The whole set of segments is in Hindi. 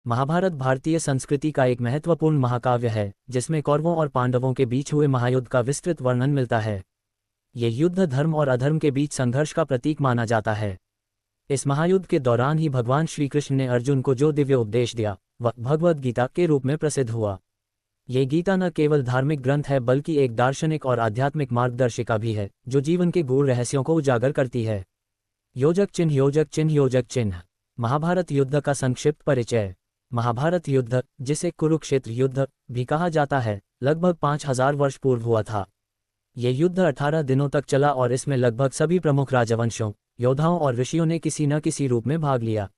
महाभारत भारतीय संस्कृति का एक महत्वपूर्ण महाकाव्य है जिसमें कौरवों और पांडवों के बीच हुए महायुद्ध का विस्तृत वर्णन मिलता है। ये युद्ध धर्म और अधर्म के बीच संघर्ष का प्रतीक माना जाता है। इस महायुद्ध के दौरान ही भगवान श्री कृष्ण ने अर्जुन को जो दिव्य उपदेश दिया वह भगवद गीता के रूप में प्रसिद्ध हुआ। ये गीता न केवल धार्मिक ग्रंथ है बल्कि एक दार्शनिक और आध्यात्मिक मार्गदर्शिका भी है जो जीवन के गूढ़ रहस्यों को उजागर करती है। योजक चिन्ह योजक चिन्ह योजक चिन्ह। महाभारत युद्ध का संक्षिप्त परिचय। महाभारत युद्ध, जिसे कुरुक्षेत्र युद्ध भी कहा जाता है, लगभग 5000 वर्ष पूर्व हुआ था। ये युद्ध 18 दिनों तक चला और इसमें लगभग सभी प्रमुख राजवंशों, योद्धाओं और ऋषियों ने किसी न किसी रूप में भाग लिया।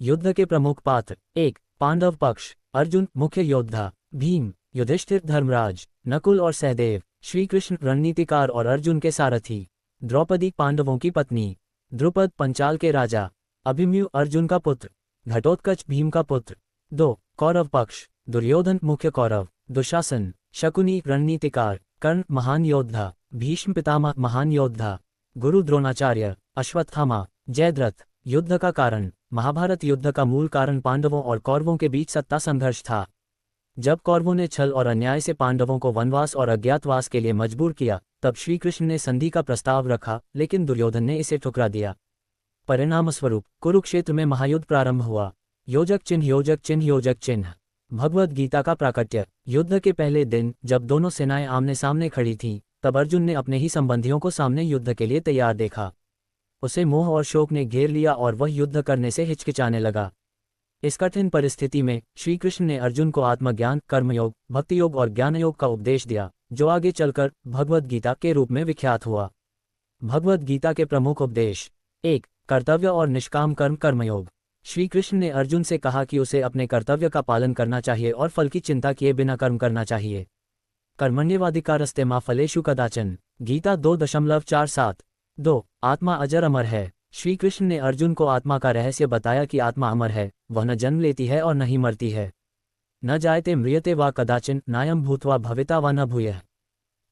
युद्ध के प्रमुख पात्र: 1. पांडव पक्ष: अर्जुन मुख्य योद्धा, भीम, युधिष्ठिर, धर्मराज, नकुल और सहदेव, श्री कृष्ण रणनीतिकार और अर्जुन के सारथी, द्रौपदी पांडवों की पत्नी, द्रुपद पंचाल के राजा, अभिमन्यु अर्जुन का पुत्र, घटोत्कच भीम का पुत्र। 2. कौरव पक्ष: दुर्योधन मुख्य कौरव, दुशासन, शकुनी रणनीतिकार, कर्ण महान योद्धा, भीष्म पितामह महान योद्धा, गुरु द्रोणाचार्य, अश्वत्थामा, जयद्रथ। युद्ध का कारण: महाभारत युद्ध का मूल कारण पांडवों और कौरवों के बीच सत्ता संघर्ष था। जब कौरवों ने छल और अन्याय से पांडवों को वनवास और अज्ञातवास के लिए मजबूर किया तब श्री कृष्ण ने संधि का प्रस्ताव रखा, लेकिन दुर्योधन ने इसे ठुकरा दिया। परिणामस्वरूप कुरुक्षेत्र में महायुद्ध प्रारंभ हुआ। योजक चिन्ह योजक चिन्ह योजक चिन्ह। भगवद गीता का प्राकट्य। युद्ध के पहले दिन जब दोनों सेनाएं आमने सामने खड़ी थीं, तब अर्जुन ने अपने ही संबंधियों को सामने युद्ध के लिए तैयार देखा। उसे मोह और शोक ने घेर लिया और वह युद्ध करने से हिचकिचाने लगा। इस कठिन परिस्थिति में श्री कृष्ण ने अर्जुन को आत्मज्ञान, कर्मयोग, भक्तियोग और ज्ञानयोग का उपदेश दिया, जो आगे चलकर भगवद गीता के रूप में विख्यात हुआ। भगवद गीता के प्रमुख उपदेश: 1. कर्तव्य और निष्काम कर्म कर्मयोग। श्री कृष्ण ने अर्जुन से कहा कि उसे अपने कर्तव्य का पालन करना चाहिए और फल की चिंता किए बिना कर्म करना चाहिए। कर्मण्येवाधिकारस्ते मा फलेषु कदाचन। गीता 2.47। 2. आत्मा अजर अमर है। श्री कृष्ण ने अर्जुन को आत्मा का रहस्य बताया कि आत्मा अमर है, वह न जन्म लेती है और न ही मरती है। न जायते म्रियते वा कदाचिन, नायम भूत्वा भविता वा न भूयः।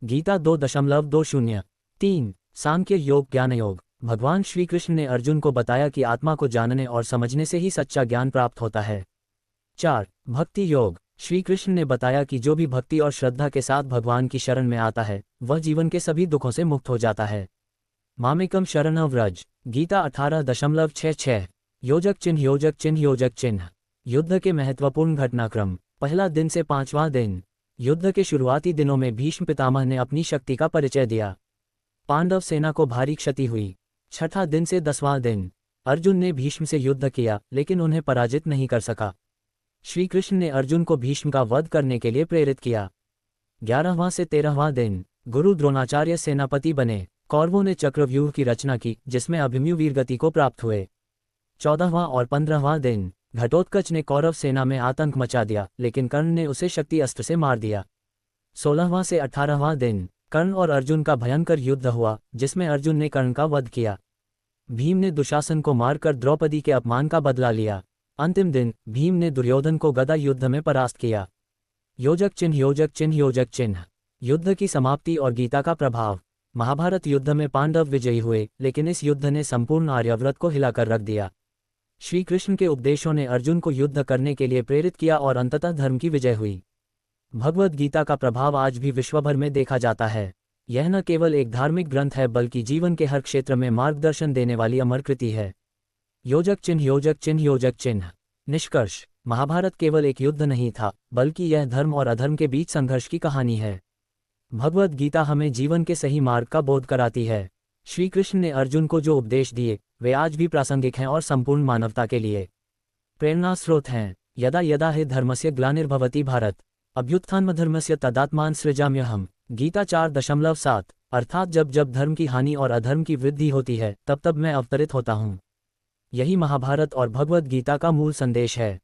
गीता 2.20। 3. सांख्य योग ज्ञान योग। भगवान श्री कृष्ण ने अर्जुन को बताया कि आत्मा को जानने और समझने से ही सच्चा ज्ञान प्राप्त होता है। 4. भक्ति योग। श्री कृष्ण ने बताया कि जो भी भक्ति और श्रद्धा के साथ भगवान की शरण में आता है वह जीवन के सभी दुखों से मुक्त हो जाता है। मामेकम शरणं व्रज। गीता 18.66। योजक चिन्ह योजक चिन्ह योजक चिन्ह। युद्ध के महत्वपूर्ण घटनाक्रम। पहला दिन से 5वां दिन। युद्ध के शुरुआती दिनों में भीष्म पितामह ने अपनी शक्ति का परिचय दिया। पांडव सेना को भारी क्षति हुई। छठा दिन से 10वां दिन। अर्जुन ने भीष्म से युद्ध किया लेकिन उन्हें पराजित नहीं कर सका। श्री कृष्ण ने अर्जुन को भीष्म का वध करने के लिए प्रेरित किया। 11वां से 13वां दिन। गुरु द्रोणाचार्य सेनापति बने। कौरवों ने चक्रव्यूह की रचना की जिसमें अभिमन्यु वीरगति को प्राप्त हुए। 14वां और 15वां दिन। घटोत्कच ने कौरव सेना में आतंक मचा दिया लेकिन कर्ण ने उसे शक्ति अस्त्र से मार दिया। 16वां से 18वां दिन। कर्ण और अर्जुन का भयंकर युद्ध हुआ जिसमें अर्जुन ने कर्ण का वध किया। भीम ने दुशासन को मारकर द्रौपदी के अपमान का बदला लिया। अंतिम दिन भीम ने दुर्योधन को गदा युद्ध में परास्त किया। योजक चिन्ह योजक चिन्ह योजक चिन्ह। युद्ध की समाप्ति और गीता का प्रभाव। महाभारत युद्ध में पांडव विजयी हुए लेकिन इस युद्ध ने संपूर्ण आर्यावर्त को हिलाकर रख दिया। श्री कृष्ण के उपदेशों ने अर्जुन को युद्ध करने के लिए प्रेरित किया और अंततः धर्म की विजय हुई। भगवद गीता का प्रभाव आज भी विश्वभर में देखा जाता है। यह न केवल एक धार्मिक ग्रंथ है बल्कि जीवन के हर क्षेत्र में मार्गदर्शन देने वाली अमर कृति है। योजक चिन्ह योजक चिन्ह योजक चिन्ह। निष्कर्ष: महाभारत केवल एक युद्ध नहीं था बल्कि यह धर्म और अधर्म के बीच संघर्ष की कहानी है। भगवद गीता हमें जीवन के सही मार्ग का बोध कराती है। श्री कृष्ण ने अर्जुन को जो उपदेश दिए वे आज भी प्रासंगिक हैं और संपूर्ण मानवता के लिए प्रेरणा स्रोत हैं। यदा यदा हि धर्मस्य ग्लानिर्भवति भारत, अभ्युत्थानमधर्मस्य तदात्मान सृजाम्यहम्। गीता 4.7। अर्थात जब जब धर्म की हानि और अधर्म की वृद्धि होती है तब तब मैं अवतरित होता हूँ। यही महाभारत और भगवद गीता का मूल संदेश है।